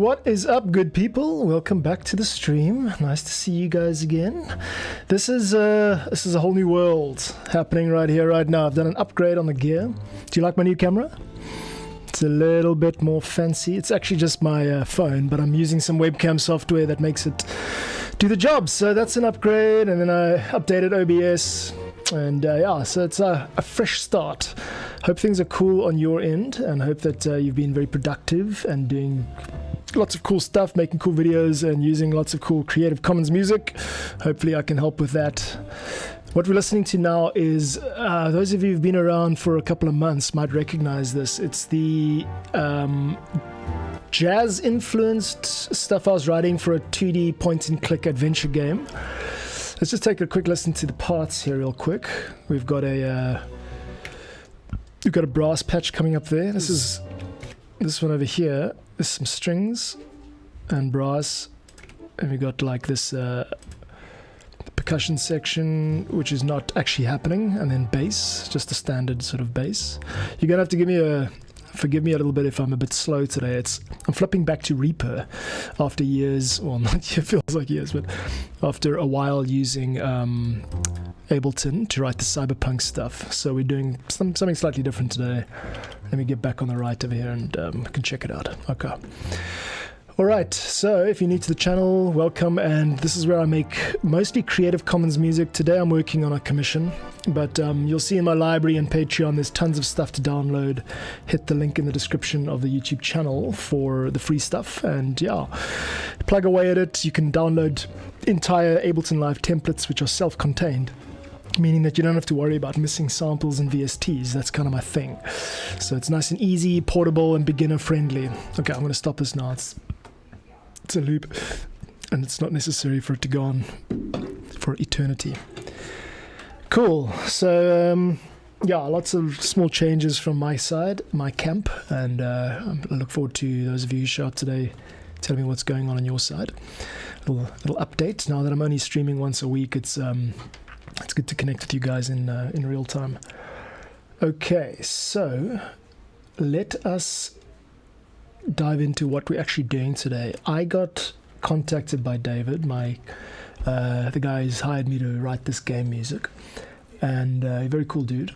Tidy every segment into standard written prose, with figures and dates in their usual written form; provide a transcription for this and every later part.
what is up, good people? Welcome back to the stream. Nice to see you guys again. This is a whole new world happening right here, right now. I've done an upgrade on the gear. Do you like my new camera? It's a little bit more fancy. It's actually just my phone, but I'm using some webcam software that makes it do the job. So that's an upgrade, and then I updated OBS. And yeah, so it's a fresh start. Hope things are cool on your end, and hope that you've been very productive and doing lots of cool stuff, making cool videos and using lots of cool Creative Commons music. Hopefully I can help with that. What we're listening to now is, those of you who've been around for a couple of months might recognize this. It's the jazz-influenced stuff I was writing for a 2D point-and-click adventure game. Let's just take a quick listen to the parts here real quick. We've got a brass patch coming up there. This is this one over here. There's some strings and brass, and we got like this percussion section, which is not actually happening, and then bass, just a standard sort of bass. You're gonna have to forgive me a little bit if I'm a bit slow today. I'm flipping back to Reaper after years, well, not it feels like years, but after a while using Ableton to write the cyberpunk stuff. So we're doing something slightly different today. Let me get back on the right over here and you can check it out. Okay. Alright, so if you're new to the channel, welcome, and this is where I make mostly Creative Commons music. Today I'm working on a commission, but you'll see in my library and Patreon there's tons of stuff to download. Hit the link in the description of the YouTube channel for the free stuff, and yeah, plug away at it. You can download entire Ableton Live templates which are self-contained, meaning that you don't have to worry about missing samples and VSTs. That's kind of my thing. So it's nice and easy, portable, and beginner friendly. Okay, I'm going to stop this now. It's a loop, and it's not necessary for it to go on for eternity. Cool. So yeah, lots of small changes from my side, my camp, and I look forward to those of you who show up today. Tell me what's going on your side. Little update. Now that I'm only streaming once a week, it's good to connect with you guys in real time. Okay, so let us dive into what we're actually doing today. I got contacted by David, the guy who's hired me to write this game music, and a very cool dude,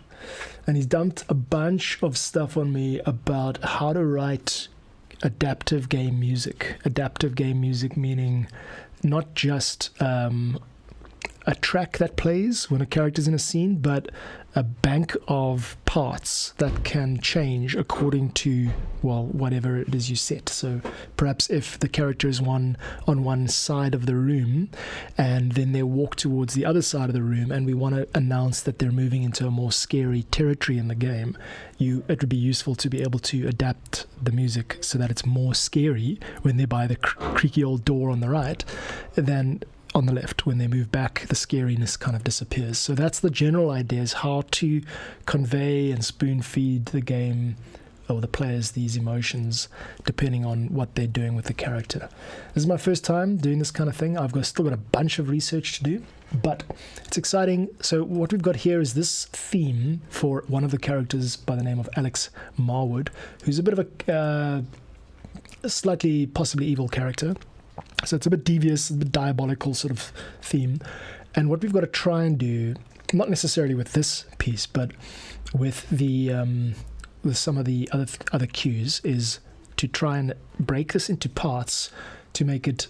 and he's dumped a bunch of stuff on me about how to write adaptive game music. Adaptive game music meaning not just a track that plays when a character's in a scene, but a bank of parts that can change according to, well, whatever it is you set. So perhaps if the character is on one side of the room and then they walk towards the other side of the room, and we want to announce that they're moving into a more scary territory in the game, it would be useful to be able to adapt the music so that it's more scary when they're by the creaky old door on the right than on the left. When they move back, the scariness kind of disappears. So that's the general idea, is how to convey and spoon feed the game or the players these emotions depending on what they're doing with the character. This is my first time doing this kind of thing. I've still got a bunch of research to do, but it's exciting. So what we've got here is this theme for one of the characters by the name of Alex Marwood, who's a bit of a slightly possibly evil character. So it's a bit devious, a bit diabolical sort of theme. And what we've got to try and do, not necessarily with this piece, but with with some of the other cues, is to try and break this into parts to make it,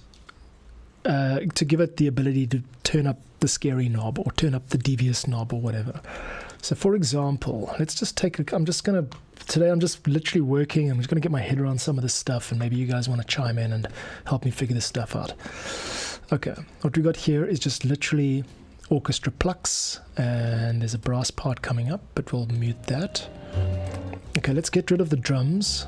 to give it the ability to turn up the scary knob or turn up the devious knob or whatever. So for example, let's just take today I'm just literally working. I'm just going to get my head around some of this stuff, and maybe you guys want to chime in and help me figure this stuff out. Okay, what we got here is just literally orchestra plucks, and there's a brass part coming up, but we'll mute that. Okay, let's get rid of the drums.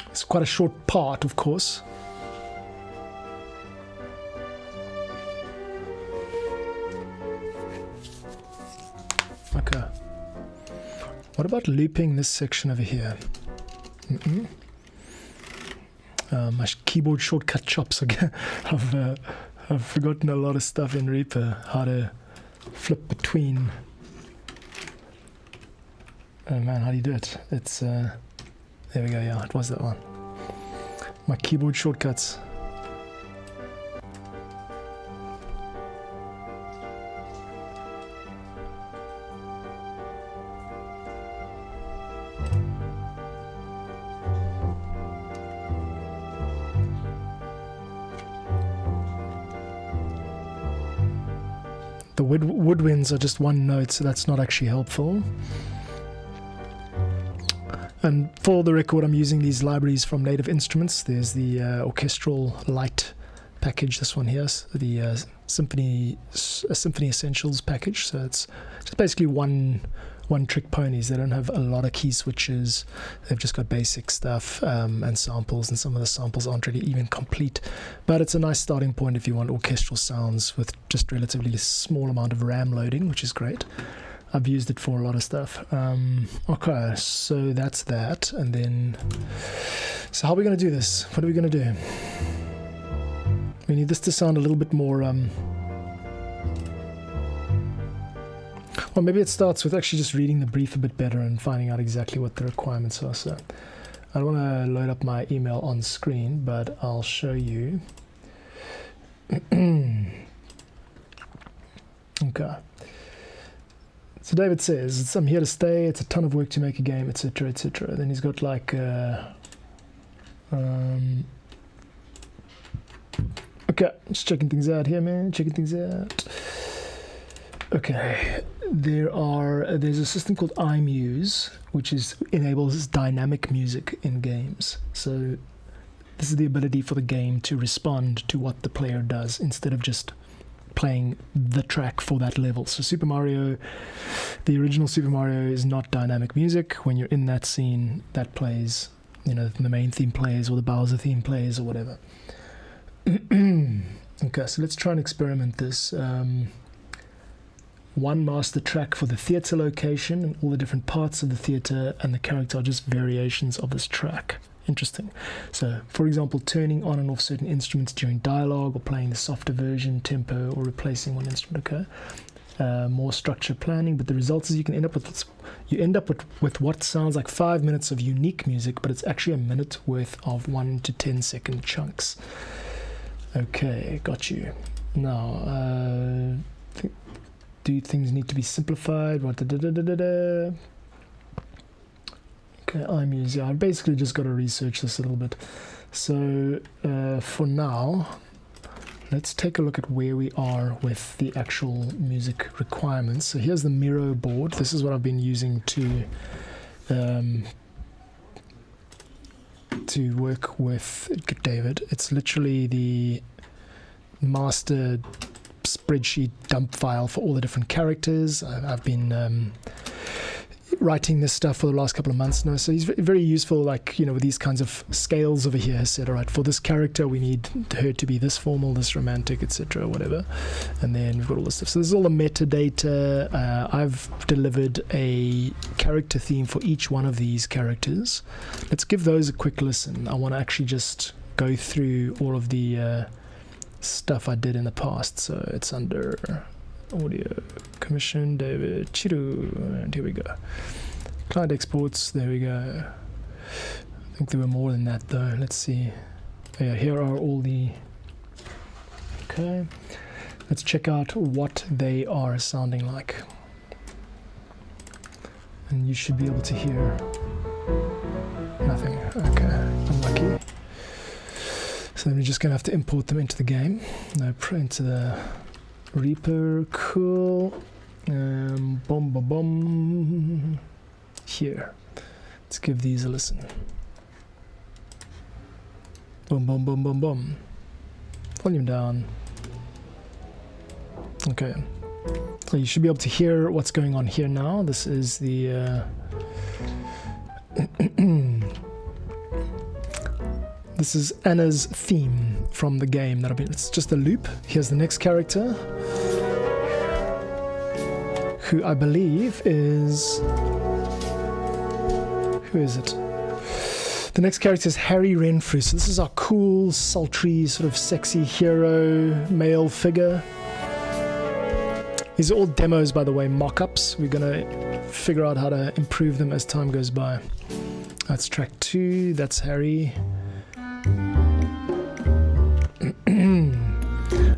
It's quite a short part, of course. Okay. What about looping this section over here? My keyboard shortcut chops again. I've forgotten a lot of stuff in Reaper, how to flip between Oh man, how do you do it? It's there we go. Yeah, it was that one. My keyboard shortcuts. The woodwinds are just one note, so that's not actually helpful. And for the record, I'm using these libraries from Native Instruments. There's the Orchestral Light package, this one here, the Symphony Essentials package. So it's just basically one trick ponies. They don't have a lot of key switches. They've just got basic stuff and samples, and some of the samples aren't really even complete. But it's a nice starting point if you want orchestral sounds with just relatively small amount of RAM loading, which is great. I've used it for a lot of stuff. Okay, so that's that. And then, so how are we going to do this? What are we going to do? We need this to sound a little bit more... Well, maybe it starts with actually just reading the brief a bit better and finding out exactly what the requirements are. So I don't want to load up my email on screen, but I'll show you. Okay. So David says, I'm here to stay, it's a ton of work to make a game, etc, etc. Then he's got like okay, just checking things out here, man, checking things out. Okay, there's a system called iMuse, which enables dynamic music in games. So this is the ability for the game to respond to what the player does instead of just playing the track for that level. So Super Mario, the original Super Mario is not dynamic music. When you're in that scene, that plays, you know, the main theme plays or the Bowser theme plays or whatever. Okay, so let's try and experiment this. One master track for the theater location, and all the different parts of the theater and the character are just variations of this track. Interesting. So, for example, turning on and off certain instruments during dialogue, or playing the softer version, tempo, or replacing one instrument. Okay. More structure planning, but the result is you end up with what sounds like 5 minutes of unique music, but it's actually a minute worth of 1 to 10 second chunks. Okay, got you. Now, do things need to be simplified? What? Okay, iMuse. Yeah, I basically just got to research this a little bit. So for now, let's take a look at where we are with the actual music requirements. So here's the Miro board. This is what I've been using to work with David. It's literally the master spreadsheet dump file for all the different characters. I've been writing this stuff for the last couple of months now, so he's very useful, like, you know, with these kinds of scales over here. Said, all right, for this character we need her to be this formal, this romantic, etc, whatever. And then we've got all this stuff. So this is all the metadata. I've delivered a character theme for each one of these characters. Let's give those a quick listen. I want to actually just go through all of the stuff I did in the past. So it's under audio, commission, David, Chiru, and here we go. Client exports, there we go. I think there were more than that though. Let's see. Yeah, here are all the... Okay. Let's check out what they are sounding like. And you should be able to hear nothing. Okay, unlucky. So then we're just going to have to import them into the game. No, into the Reaper. Cool. Boom, boom, boom. Here. Let's give these a listen. Boom, boom, boom, boom, boom. Volume down. Okay. So you should be able to hear what's going on here now. This is the... This is Anna's theme from the game. It's just a loop. Here's the next character, who I believe is... Who is it? The next character is Harry Renfrew. So this is our cool, sultry, sort of sexy hero, male figure. These are all demos, by the way, mock-ups. We're going to figure out how to improve them as time goes by. That's track 2. That's Harry.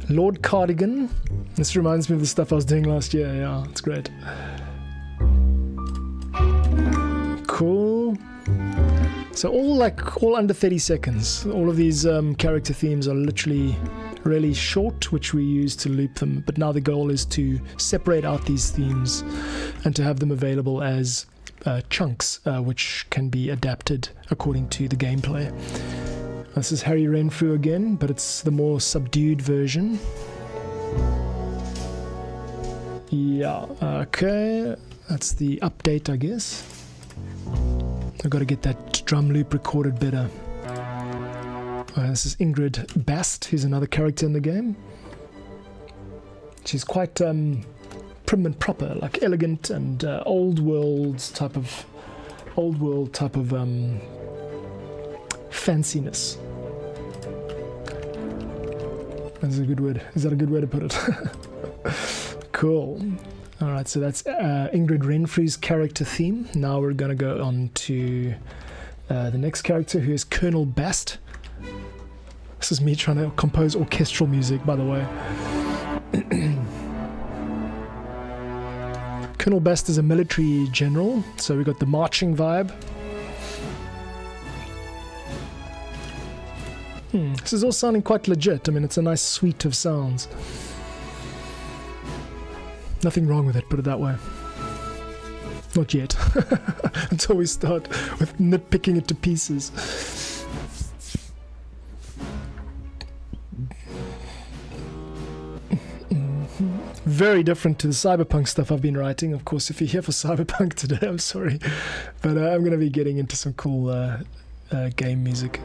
Lord Cardigan. This reminds me of the stuff I was doing last year. Yeah, it's great. Cool. So all under 30 seconds. All of these character themes are literally really short, which we use to loop them. But now the goal is to separate out these themes and to have them available as chunks, which can be adapted according to the gameplay. This is Harry Renfrew again, but it's the more subdued version. Yeah, okay. That's the update, I guess. I've got to get that drum loop recorded better. This is Ingrid Bast, who's another character in the game. She's quite prim and proper, like elegant and old world type of fanciness. That's a good word. Is that a good way to put it? Cool. All right, so that's Ingrid Renfrew's character theme. Now we're going to go on to the next character, who is Colonel Bast. This is me trying to compose orchestral music, by the way. Colonel Bast is a military general, so we got the marching vibe. This is all sounding quite legit. I mean, it's a nice suite of sounds. Nothing wrong with it, put it that way. Not yet. Until we start with nitpicking it to pieces. Very different to the cyberpunk stuff I've been writing. Of course, if you're here for cyberpunk today, I'm sorry. But I'm going to be getting into some cool game music.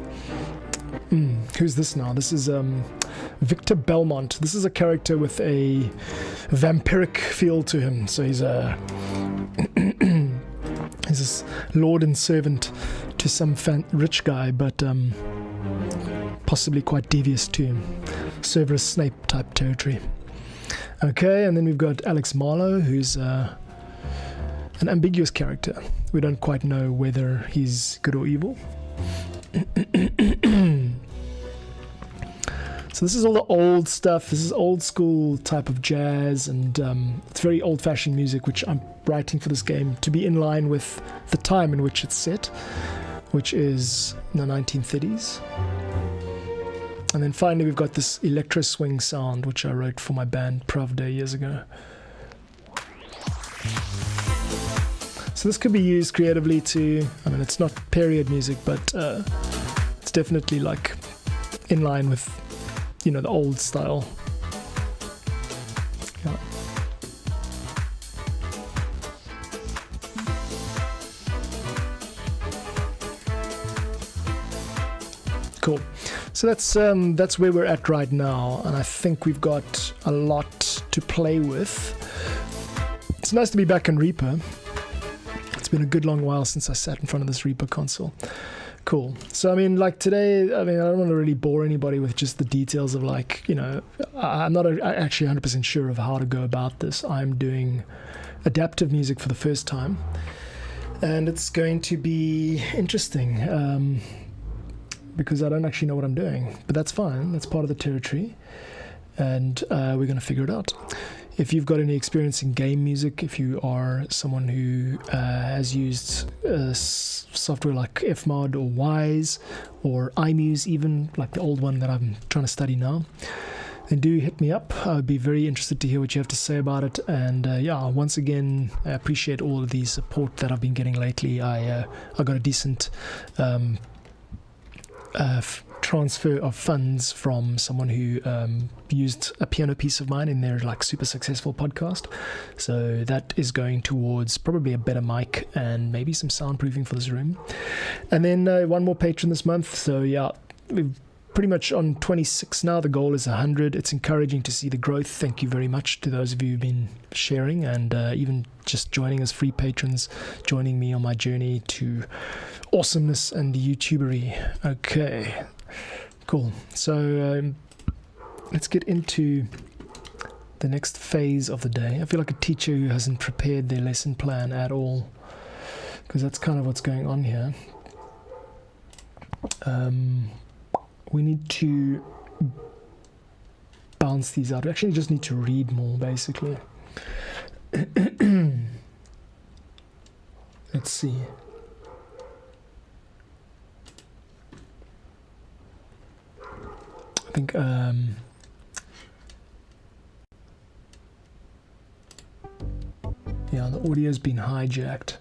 Who's this now? This is Victor Belmont. This is a character with a vampiric feel to him. So he's a he's this lord and servant to some rich guy, but possibly quite devious too. Severus Snape type territory. Okay, and then we've got Alex Marlowe, who's an ambiguous character. We don't quite know whether he's good or evil. So this is all the old stuff. This is old school type of jazz, and it's very old-fashioned music, which I'm writing for this game to be in line with the time in which it's set, which is the 1930s. And then finally we've got this electro swing sound, which I wrote for my band Prov Day years ago. So this could be used creatively to, I mean, it's not period music, but it's definitely like in line with, you know, the old style. Yeah. Cool. So that's where we're at right now, and I think we've got a lot to play with. It's nice to be back in Reaper. It's been a good long while since I sat in front of this Reaper console. Cool. So, I mean, like today, I don't want to really bore anybody with just the details of, like, you know, I'm not actually 100% sure of how to go about this. I'm doing adaptive music for the first time, and it's going to be interesting. Because I don't actually know what I'm doing, but that's fine. That's part of the territory, and we're going to figure it out. If you've got any experience in game music, if you are someone who has used software like Fmod or Wise or iMuse, even like the old one that I'm trying to study now, then do hit me up. I'd be very interested to hear what you have to say about it. And yeah, once again, I appreciate all of the support that I've been getting lately. I got a decent transfer of funds from someone who used a piano piece of mine in their like super successful podcast. So that is going towards probably a better mic and maybe some soundproofing for this room. And then one more patron this month. So yeah, we've pretty much on 26 now. The goal is 100. It's encouraging to see the growth. Thank you very much to those of you who've been sharing and even just joining as free patrons, joining me on my journey to awesomeness and YouTubery. Okay, cool. So let's get into the next phase of the day. I feel like a teacher who hasn't prepared their lesson plan at all, because that's kind of what's going on here. We need to bounce these out. We actually just need to read more, basically. Let's see. I think yeah, the audio's been hijacked.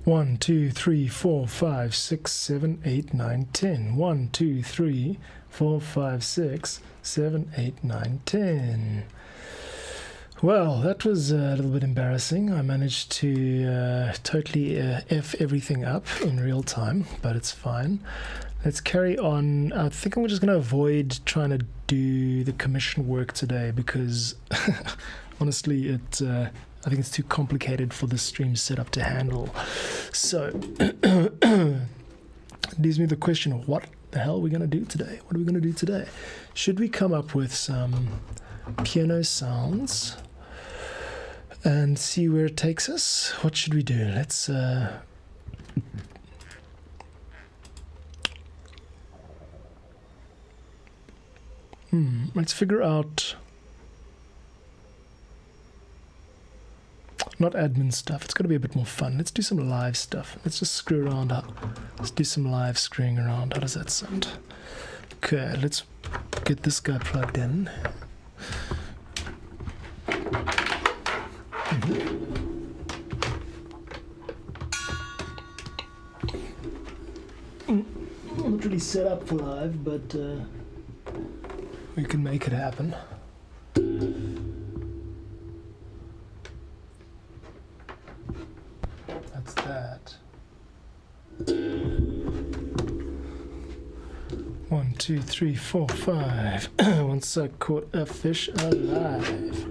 1, 2, 3, 4, 5, 6, 7, 8, 9, 10. 1, 2, 3, 4, 5, 6, 7, 8, 9, 10. Well, that was a little bit embarrassing. I managed to totally F everything up in real time, but it's fine. Let's carry on. I think I'm just going to avoid trying to do the commission work today because honestly, I think it's too complicated for the stream setup to handle. So, leaves me the question of what the hell are we going to do today? What are we going to do today? Should we come up with some piano sounds and see where it takes us? What should we do? Let's figure out. Not admin stuff. It's got to be a bit more fun. Let's do some live stuff. Let's just screw around. Let's do some live screwing around. How does that sound? Okay, let's get this guy plugged in. Not really set up for live, but we can make it happen. That's that. 1, 2, 3, 4, 5. Once I caught a fish alive.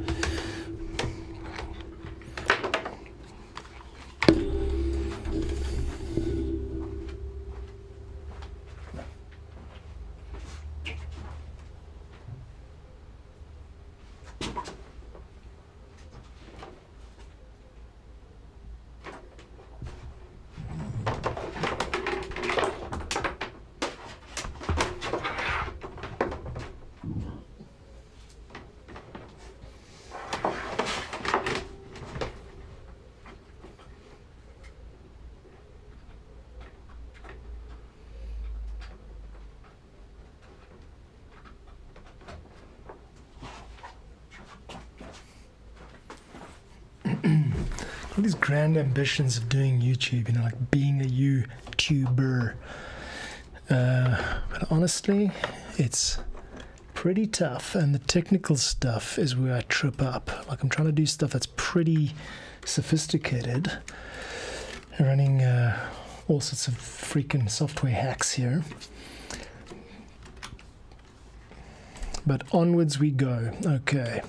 All these grand ambitions of doing YouTube, you know, like being a YouTuber. But honestly, it's pretty tough, and the technical stuff is where I trip up. Like I'm trying to do stuff that's pretty sophisticated, running all sorts of freaking software hacks here. But onwards we go. Okay.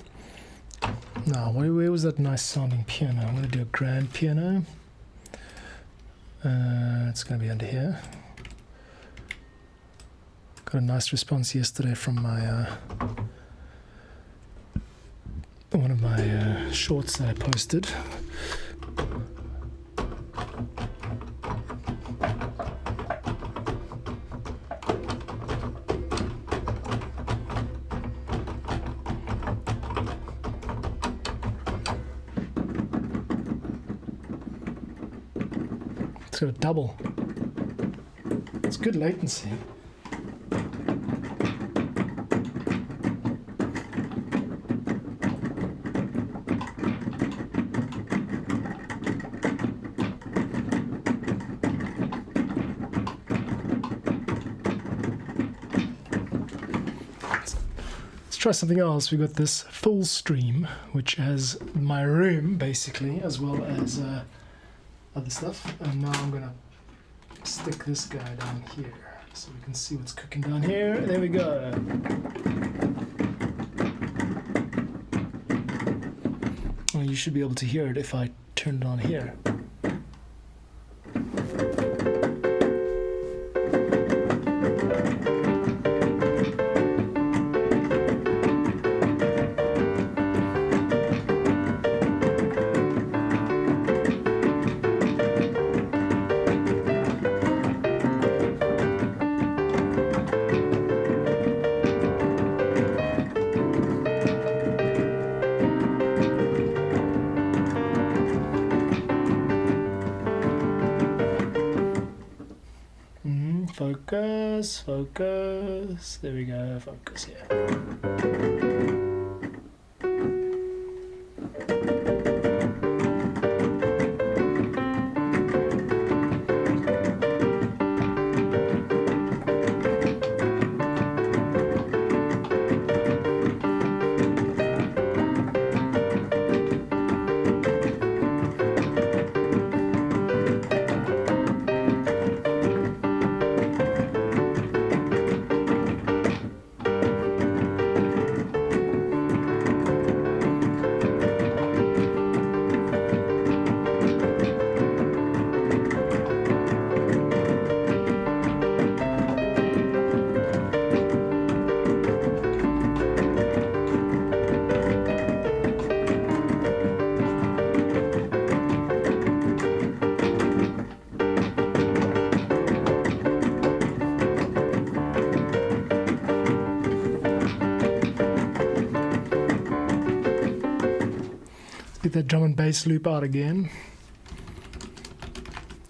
Now, where was that nice sounding piano? I'm going to do a grand piano. It's going to be under here. Got a nice response yesterday from my one of my shorts that I posted. It's got a double. It's good latency. Let's try something else. We got this full stream, which has my room basically, as well as other stuff, and now I'm gonna stick this guy down here so we can see what's cooking down here. There we go. Well, you should be able to hear it if I turn it on here. Focus. There we go. Focus here. check that drum and bass loop out again.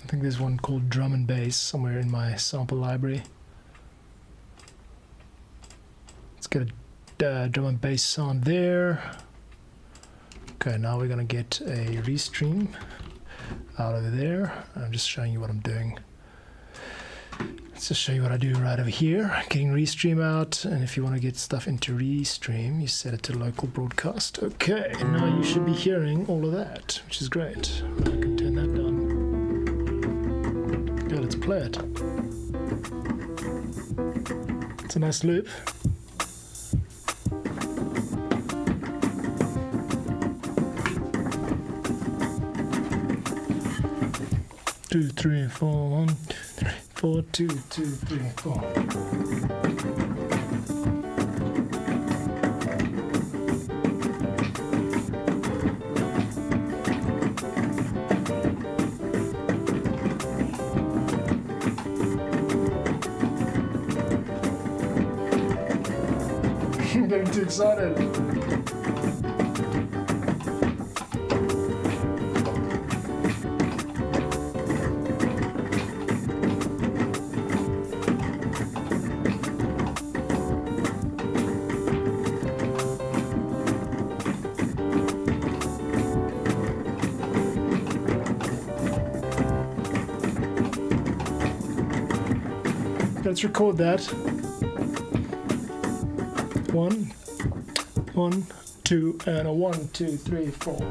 I think there's one called drum and bass somewhere in my sample library. Let's get a drum and bass sound there. Okay, now we're gonna get a restream out over there. I'm just showing you what I'm doing. Let's just show you what I do right over here. Getting restream out, and if you want to get stuff into restream, you set it to local broadcast. Okay, now you should be hearing all of that, which is great. I can turn that down. Yeah, let's play it. It's a nice loop. Two, three, four, 1, 2, 3, 4, 2, 2, 3, 4. I'm getting too excited. Let's record that. 1, 1, 2, and a 1, 2, 3, 4.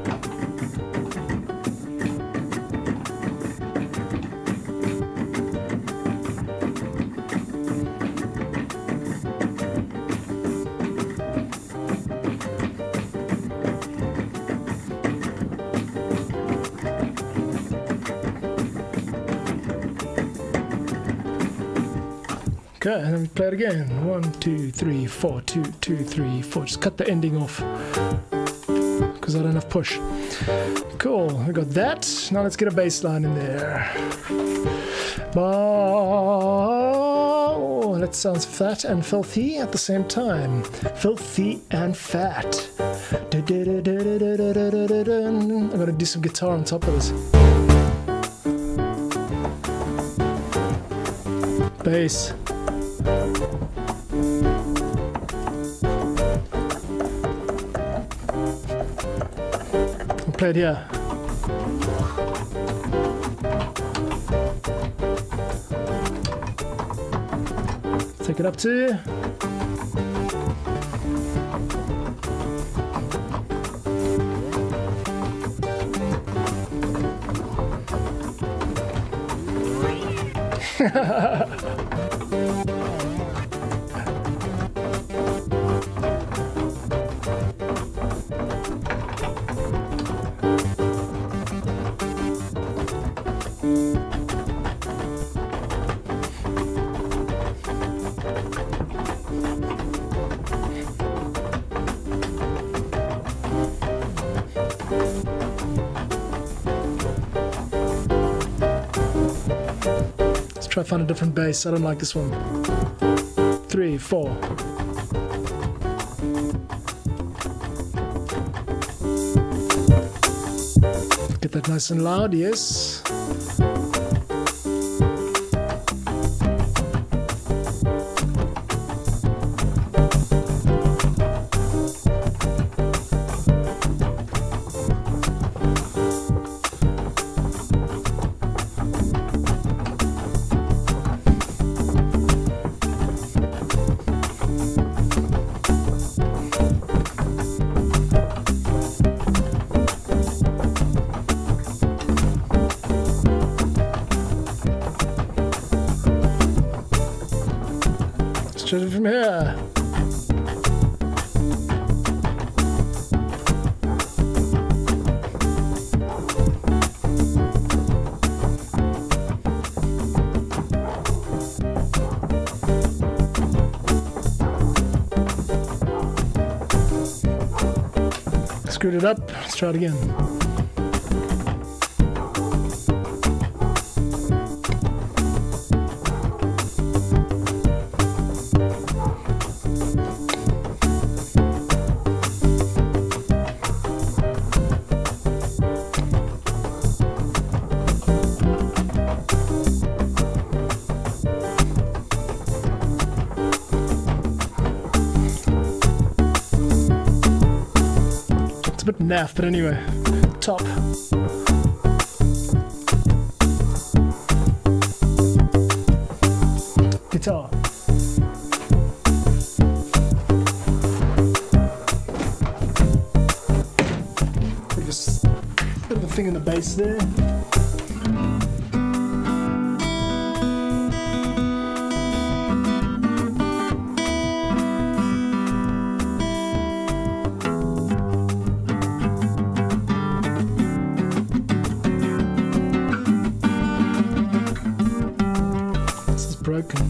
Okay, and then we play it again. 1, 2, 3, 4, 2, 2, 3, 4. Just cut the ending off because I don't have push. Cool, we got that. Now let's get a bass line in there. Oh, that sounds fat and filthy at the same time. Filthy and fat. I'm gonna do some guitar on top of this. Bass. I'll play it here. Take it up to try to find a different bass. I don't like this one. 3, 4. Get that nice and loud, yes. Straight from here. Screwed it up. Let's try it again. naff, but anyway, top. Guitar. Just a bit of a thing in the bass there. Broken.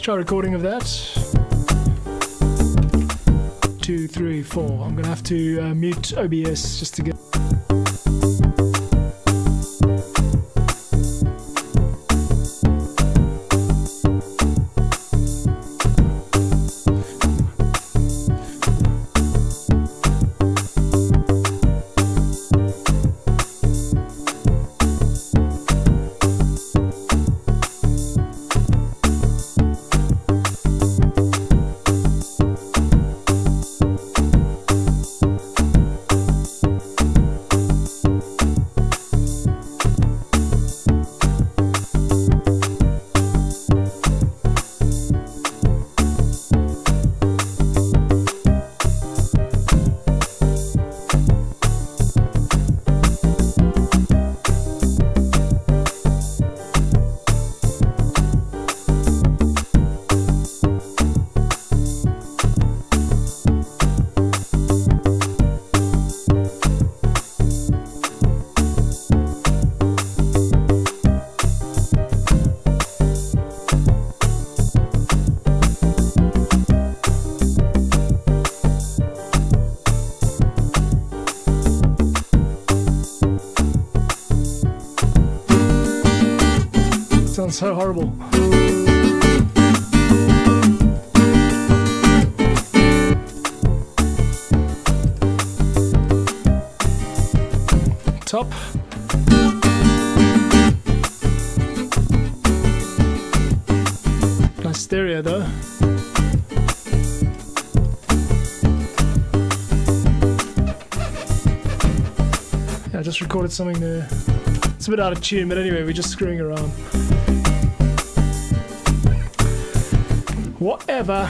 Try recording of that. 2, 3, 4. I'm gonna have to mute OBS just to get. Sounds so horrible. Top. Nice stereo though. Yeah, I just recorded something there. It's a bit out of tune, but anyway, we're just screwing around. Whatever.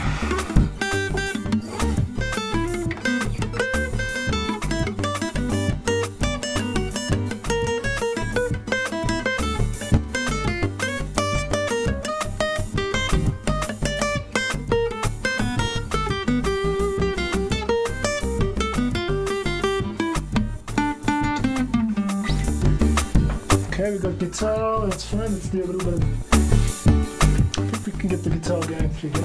Okay, we've got guitar, that's fine. Let's do a little bit of. I think we can get the guitar going through here.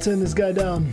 turn this guy down.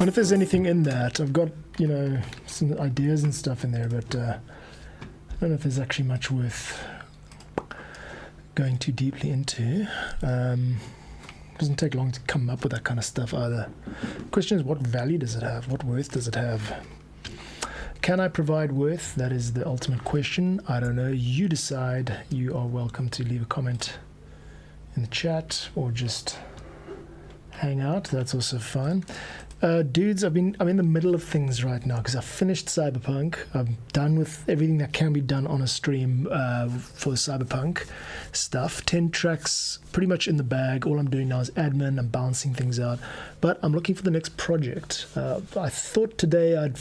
wonder if there's anything in that. I've got, you know, some ideas and stuff in there, but I don't know if there's actually much worth going too deeply into. Doesn't take long to come up with that kind of stuff either. Question is, what value does it have? What worth does it have? Can I provide worth? That is the ultimate question. I don't know. You decide. You are welcome to leave a comment in the chat or just hang out. That's also fine. Dudes, I'm in the middle of things right now because I've finished Cyberpunk. I'm done with everything that can be done on a stream for the Cyberpunk stuff. 10 tracks pretty much in the bag. All I'm doing now is admin. I'm balancing things out. But I'm looking for the next project. I thought today I'd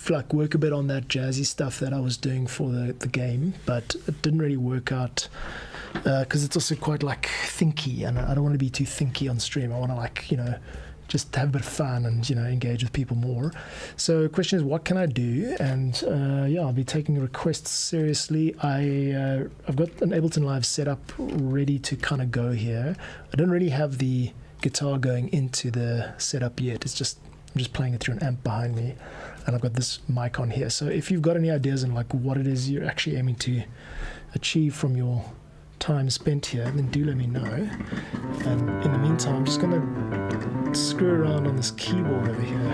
like work a bit on that jazzy stuff that I was doing for the game, but it didn't really work out because it's also quite like thinky, and I don't want to be too thinky on stream. I want to like, just have a bit of fun and engage with people more. So the question is, what can I do? And I'll be taking requests seriously. I've got an Ableton Live setup ready to kind of go here. I don't really have the guitar going into the setup yet. I'm just playing it through an amp behind me, and I've got this mic on here. So if you've got any ideas on like what it is you're actually aiming to achieve from your time spent here, then do let me know. And in the meantime, I'm just gonna screw around on this keyboard over here.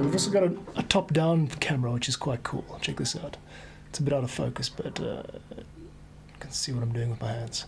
We've also got a top-down camera, which is quite cool. Check this out. It's a bit out of focus, but you can see what I'm doing with my hands.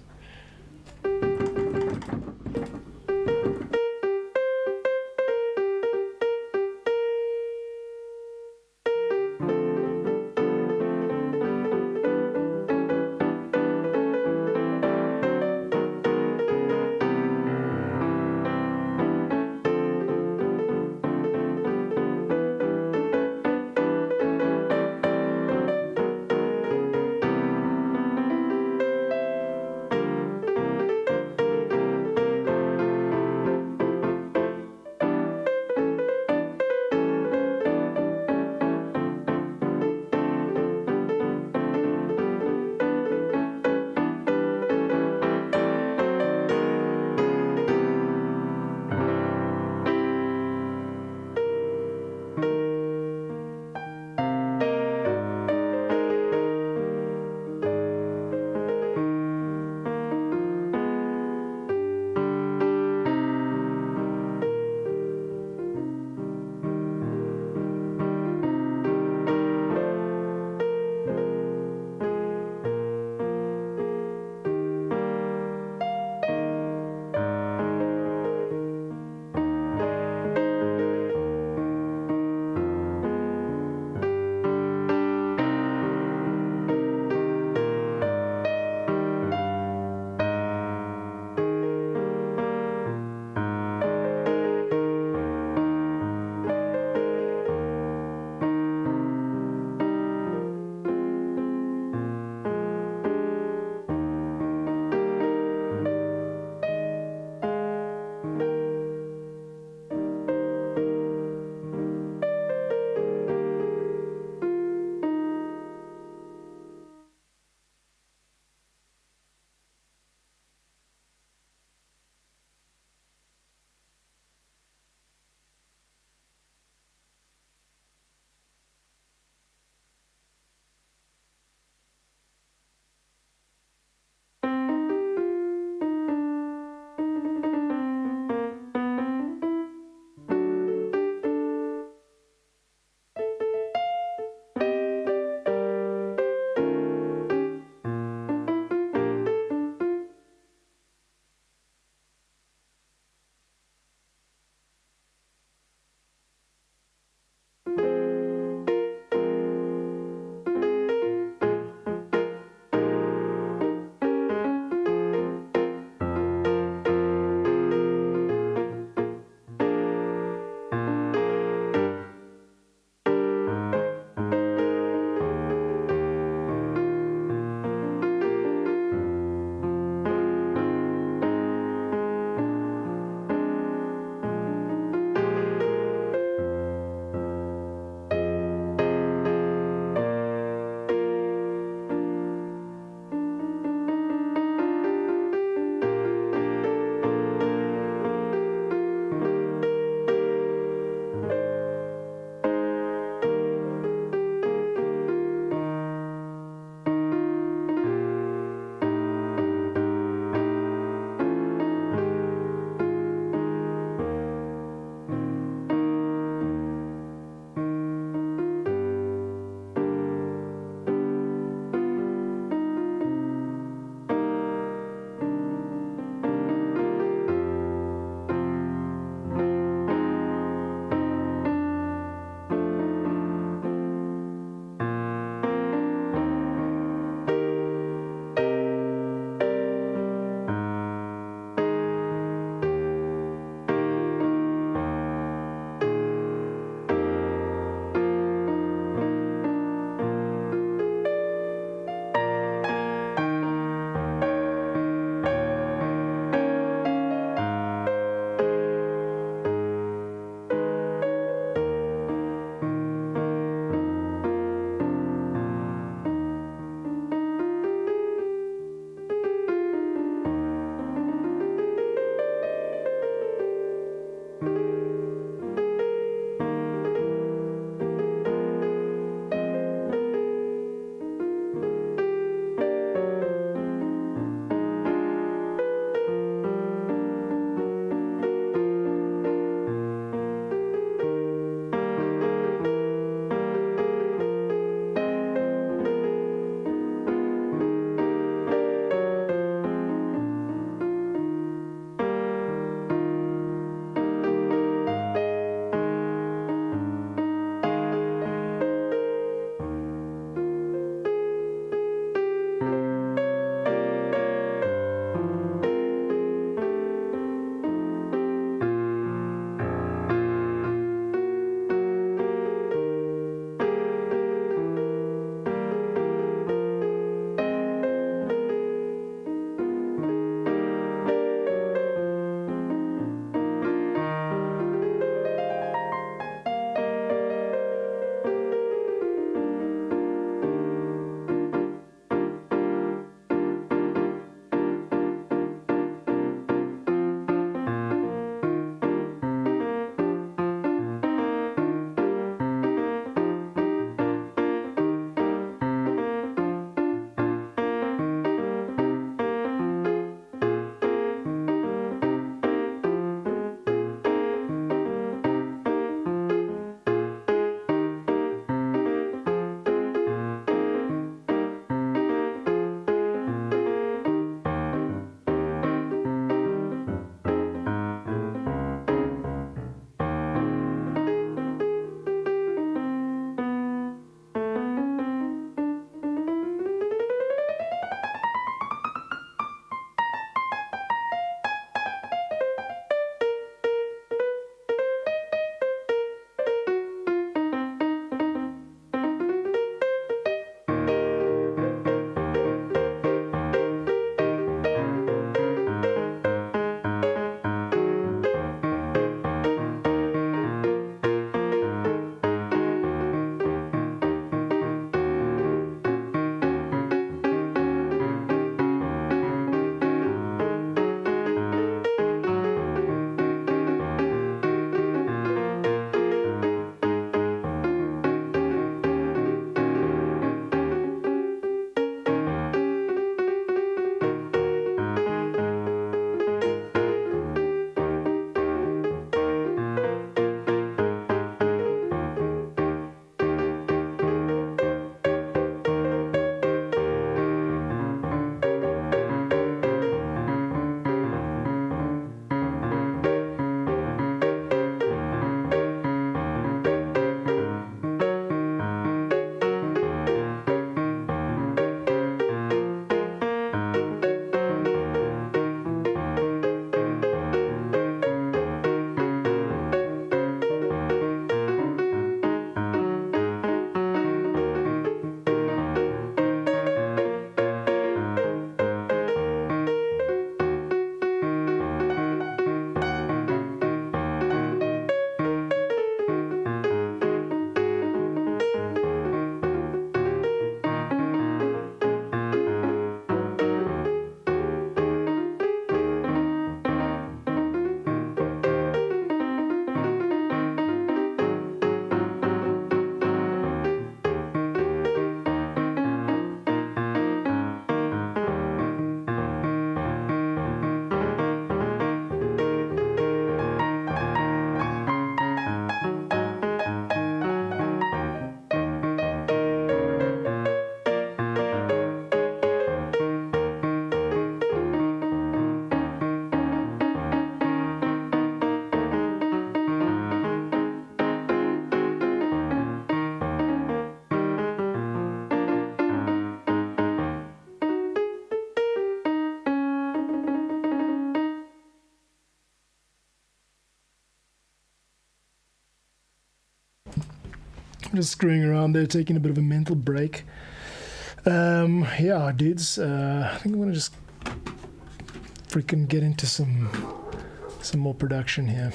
just screwing around there, taking a bit of a mental break. Yeah, dudes, I think I'm gonna just freaking get into some more production here.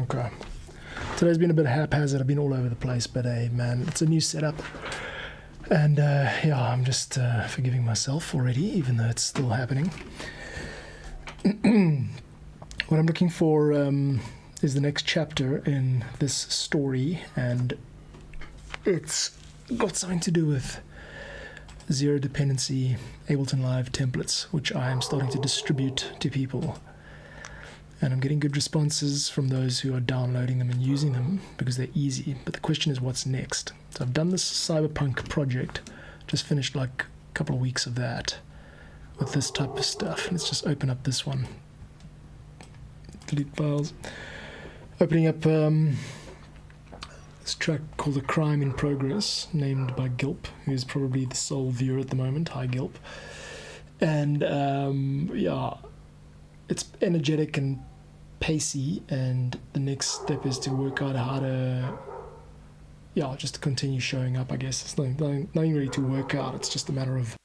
Okay. Today's been a bit haphazard. I've been all over the place, but hey, man, it's a new setup. And yeah, I'm just forgiving myself already, even though it's still happening. What I'm looking for is the next chapter in this story, and it's got something to do with zero dependency Ableton Live templates, which I am starting to distribute to people. And I'm getting good responses from those who are downloading them and using them because they're easy. But the question is, what's next? So I've done this cyberpunk project, just finished like a couple of weeks of that with this type of stuff. Let's just open up this one. Delete files. Opening up this track called A Crime in Progress, named by Gilp, who's probably the sole viewer at the moment. Hi, Gilp. And yeah, it's energetic and pacey, and the next step is to work out how to, yeah, just to continue showing up, I guess. It's nothing really to work out. It's just a matter of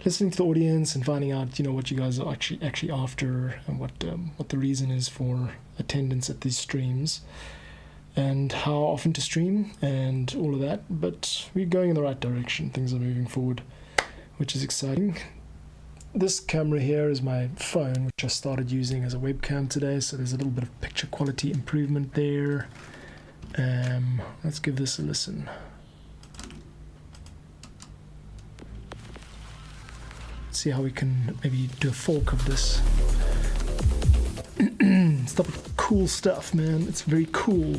listening to the audience and finding out, you know, what you guys are actually after, and what the reason is for attendance at these streams, and how often to stream, and all of that. But we're going in the right direction. Things are moving forward, which is exciting. This camera here is my phone, which I started using as a webcam today, so there's a little bit of picture quality improvement there. Let's give this a listen. See how we can maybe do a fork of this. Stuff with cool stuff, man. It's very cool.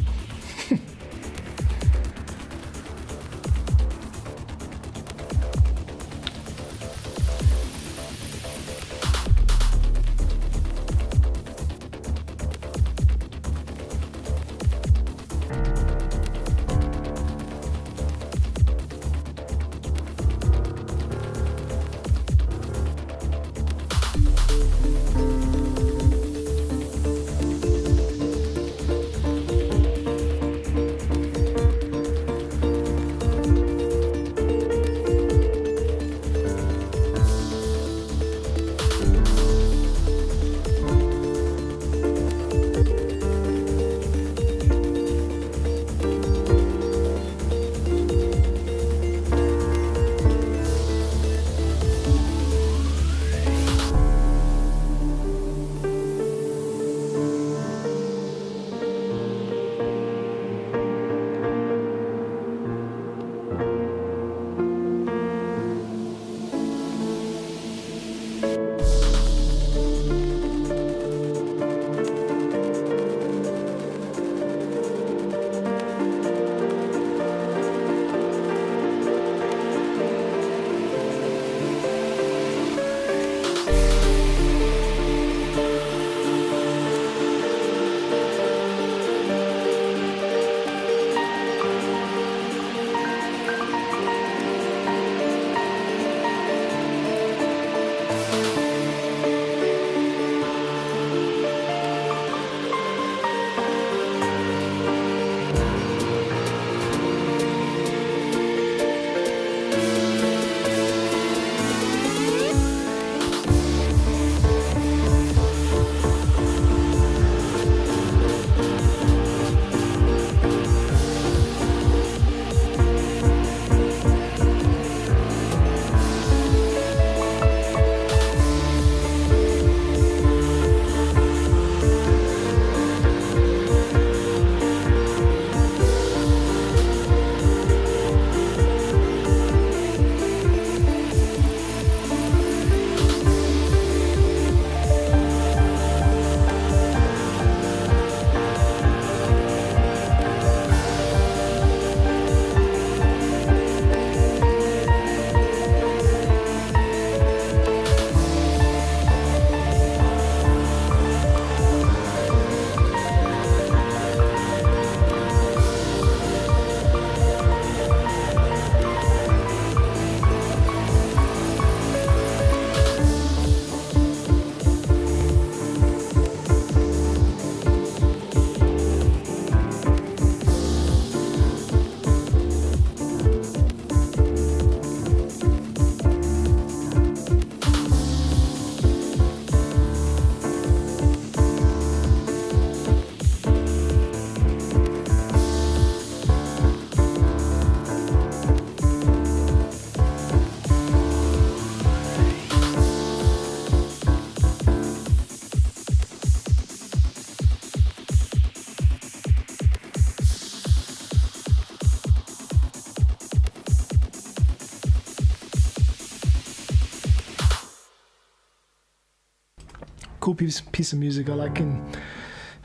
cool piece of music. I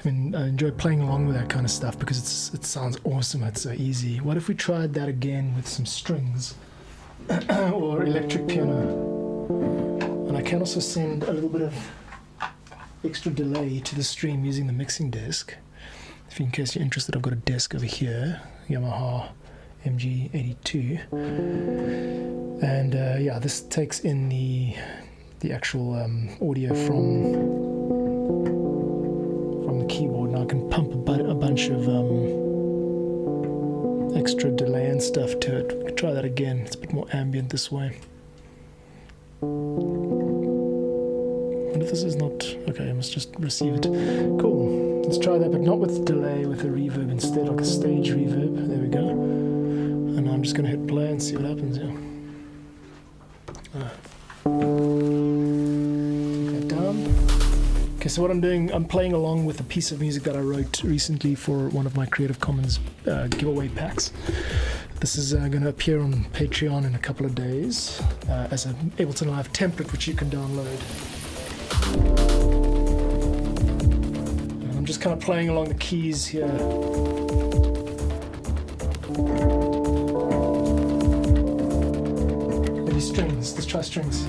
enjoy playing along with that kind of stuff because it sounds awesome. It's so easy. What if we tried that again with some strings or electric piano? And I can also send a little bit of extra delay to the stream using the mixing desk. If in case you're interested, I've got a desk over here, Yamaha MG82, and this takes in the actual audio from the keyboard, and I can pump a bunch of extra delay and stuff to it. We can try that again. It's a bit more ambient this way. And if this is not okay, I must just receive it. Cool. Let's try that, but not with delay, with a reverb instead, like a stage reverb. There we go. And I'm just going to hit play and see what happens. Yeah. Take that down. Okay, so what I'm doing, I'm playing along with a piece of music that I wrote recently for one of my Creative Commons giveaway packs. This is going to appear on Patreon in a couple of days as an Ableton Live template, which you can download. And I'm just kind of playing along the keys here. Maybe strings. Let's try strings.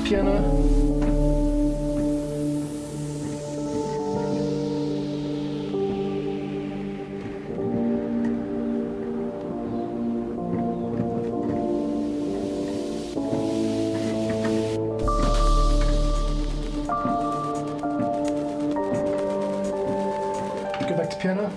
Piano. Go back to piano.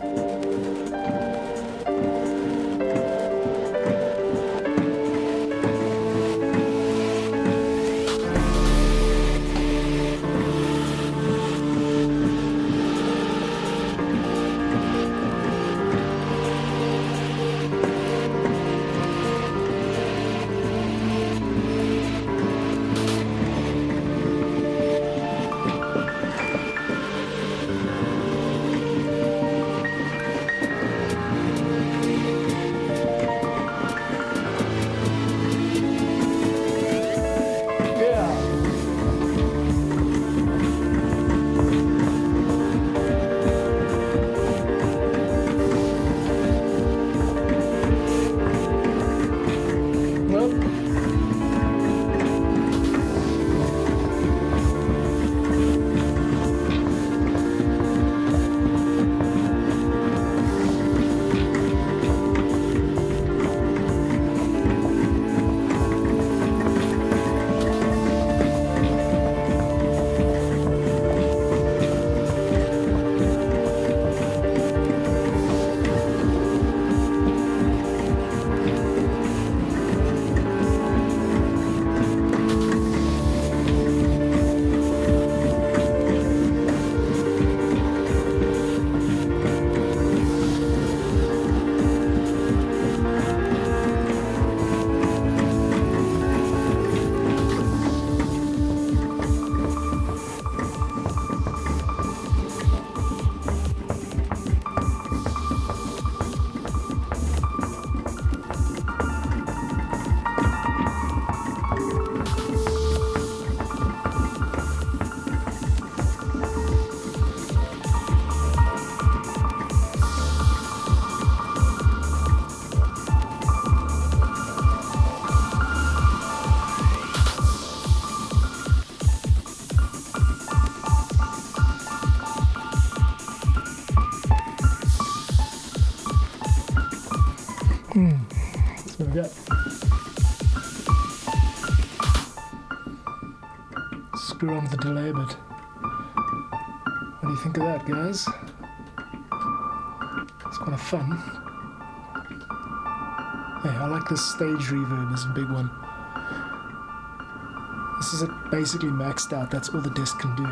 That's what we got. Screw on with the delay, but what do you think of that, guys? It's kind of fun. Hey, I like this stage reverb. This is a big one. This this is it basically maxed out. That's all the desk can do.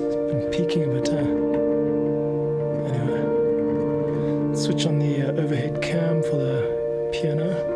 It's been peaking a bit, huh? Anyway, switch on the overhead cam for the piano.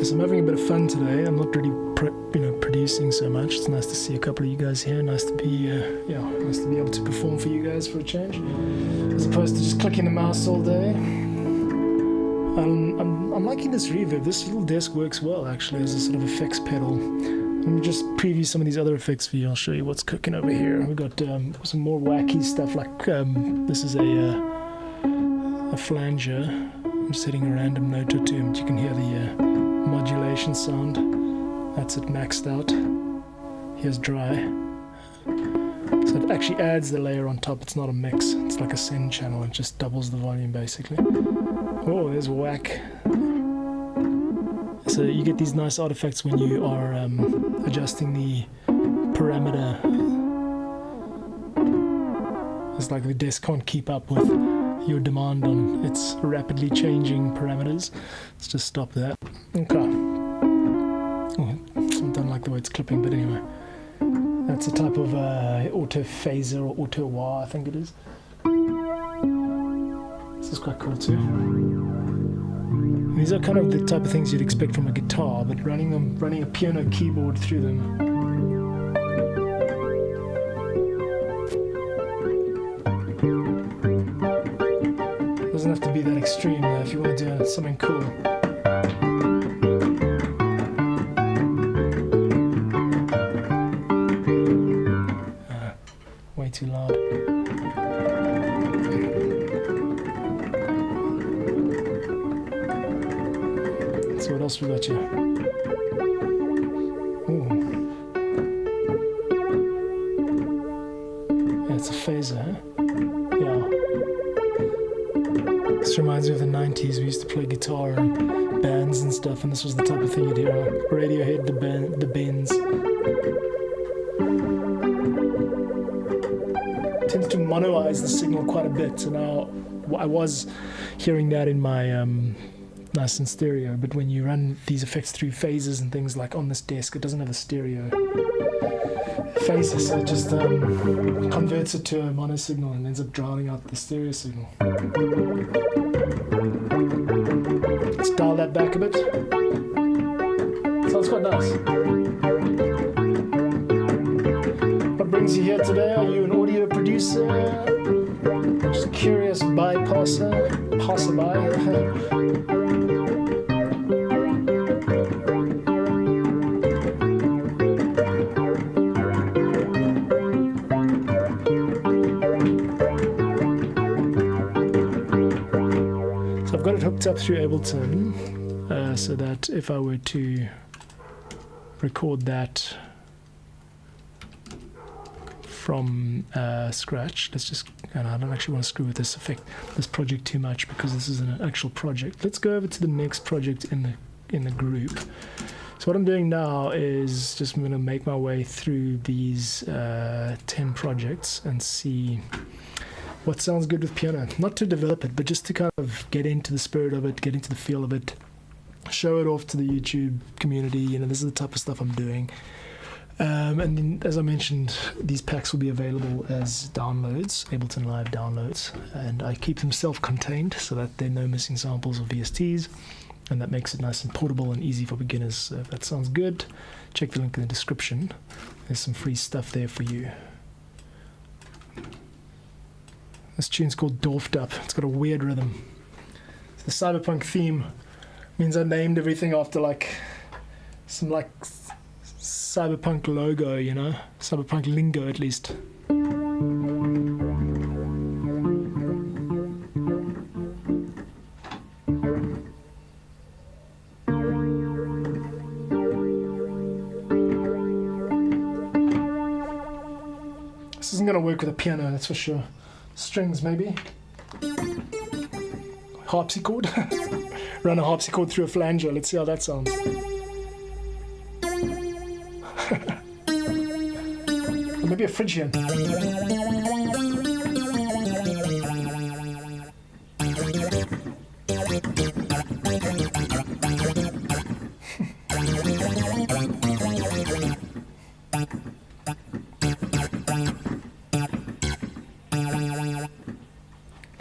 So I'm having a bit of fun today. I'm not really, producing so much. It's nice to see a couple of you guys here. Nice to be, nice to be able to perform for you guys for a change, as opposed to just clicking the mouse all day. I'm liking this reverb. This little desk works well actually as a sort of effects pedal. Let me just preview some of these other effects for you. I'll show you what's cooking over here. We've got some more wacky stuff like this is a flanger. I'm setting a random note or two, but you can hear the modulation sound. That's it maxed out. Here's dry. So it actually adds the layer on top. It's not a mix. It's like a send channel. It just doubles the volume basically. Oh, there's whack. So you get these nice artifacts when you are adjusting the parameter. It's like the desk can't keep up with your demand on its rapidly changing parameters. Let's just stop that. Okay. Oh, I don't like the way it's clipping, but anyway. That's a type of auto phaser or auto wah, I think it is. This is quite cool too. These are kind of the type of things you'd expect from a guitar, but running a piano keyboard through them. Doesn't have to be that extreme though, if you want to do something cool. Way too loud. Let's see what else we got here. Ooh. Yeah, it's a phaser, huh? Yeah. This reminds me of the 90s. We used to play guitar and bands and stuff, and this was the type of thing you'd hear on Radiohead, the Bends. It tends to monoize the signal quite a bit, so now I was hearing that in my nice and stereo, but when you run these effects through phases and things like on this desk, it doesn't have a stereo phaser, so it just converts it to a mono signal and ends up drowning out the stereo signal. Let's dial that back a bit. Sounds quite nice. What brings you here today? Are you an audio producer? Just a curious passerby? I've got it hooked up through Ableton so that if I were to record that from scratch, and I don't actually want to screw with this project too much because this is an actual project. Let's go over to the next project in the group. So what I'm doing now is just I'm going to make my way through these 10 projects and see what sounds good with piano. Not to develop it, but just to kind of get into the spirit of it, get into the feel of it, show it off to the YouTube community. This is the type of stuff I'm doing. And then, as I mentioned, these packs will be available as downloads, Ableton Live downloads, and I keep them self-contained so that there are no missing samples or VSTs, and that makes it nice and portable and easy for beginners. So if that sounds good, check the link in the description. There's some free stuff there for you. This tune's called Dorfed Up. It's got a weird rhythm. The cyberpunk theme means I named everything after some cyberpunk logo, cyberpunk lingo at least. isn't going to work with a piano, that's for sure. Strings, maybe. Harpsichord. Run a harpsichord through a flanger. Let's see how that sounds. Or maybe a Phrygian.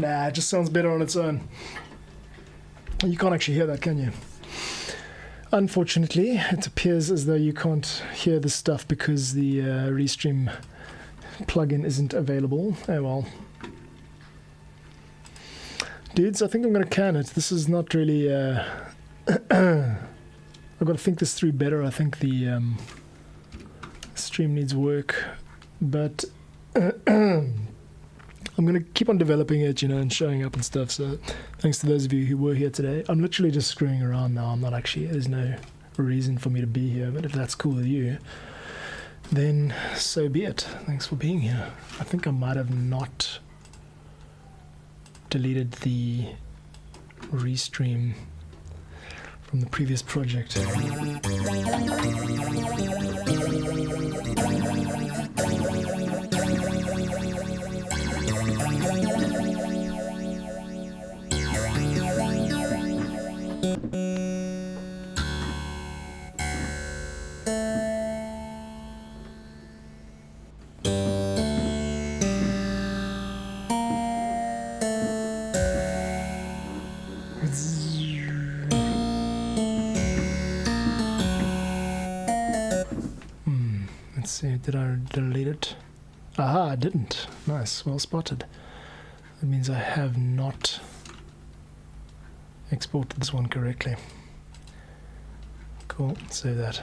Nah, it just sounds better on its own. You can't actually hear that, can you? Unfortunately, it appears as though you can't hear this stuff because the Restream plugin isn't available. Oh well. Dudes, I think I'm going to can it. This is not really... I've got to think this through better. I think the stream needs work. But... I'm going to keep on developing it, and showing up and stuff. So thanks to those of you who were here today. I'm literally just screwing around now. I'm not actually, there's no reason for me to be here. But if that's cool with you, then so be it. Thanks for being here. I think I might have not deleted the Restream from the previous project. Let's see, did I delete it? Aha, I didn't. Nice, well spotted. That means I have not exported this one correctly. Cool, save that.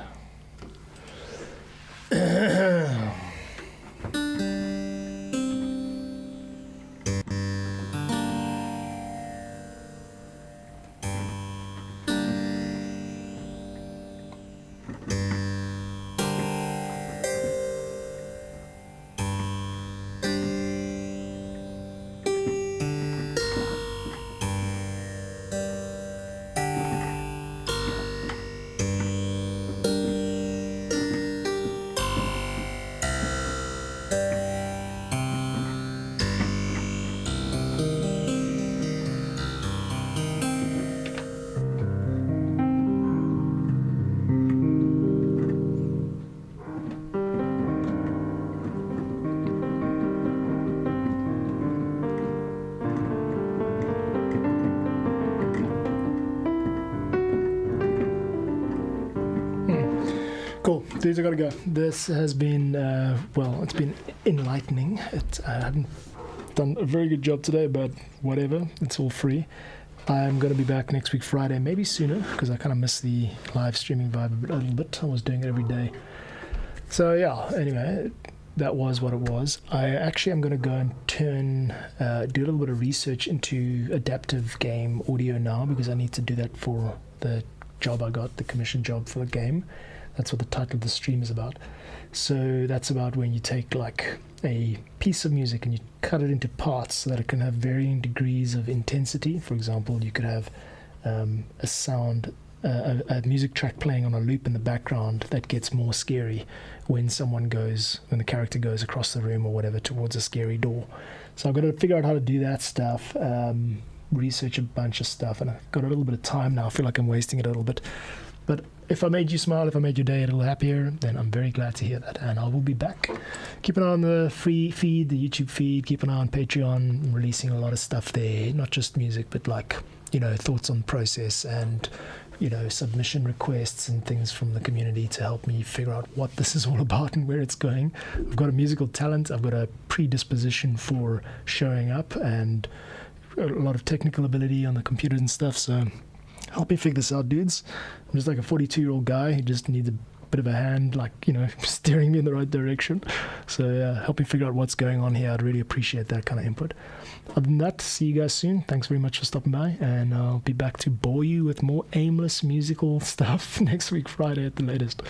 Cool, dudes, I gotta go. This has been, well, it's been enlightening. I haven't done a very good job today, but whatever, it's all free. I'm going to be back next week Friday, maybe sooner, because I kind of miss the live streaming vibe a little bit. I was doing it every day. So yeah, anyway, that was what it was. I actually am going to go and do a little bit of research into adaptive game audio now, because I need to do that for the job I got, the commission job for the game. That's what the title of the stream is about. So that's about when you take like a piece of music and you cut it into parts so that it can have varying degrees of intensity. For example, you could have a sound, a music track playing on a loop in the background that gets more scary when the character goes across the room or whatever towards a scary door. So I've got to figure out how to do that stuff, research a bunch of stuff, and I've got a little bit of time now. I feel like I'm wasting it a little bit. But if I made you smile, if I made your day a little happier, then I'm very glad to hear that. And I will be back. Keep an eye on the free feed, the YouTube feed. Keep an eye on Patreon. I'm releasing a lot of stuff there, not just music, but like, thoughts on the process and, submission requests and things from the community to help me figure out what this is all about and where it's going. I've got a musical talent. I've got a predisposition for showing up and a lot of technical ability on the computer and stuff. So help me figure this out, dudes. I'm just like a 42-year-old guy who just needs a bit of a hand, steering me in the right direction. So help me figure out what's going on here. I'd really appreciate that kind of input. Other than that, see you guys soon. Thanks very much for stopping by, and I'll be back to bore you with more aimless musical stuff next week, Friday at the latest.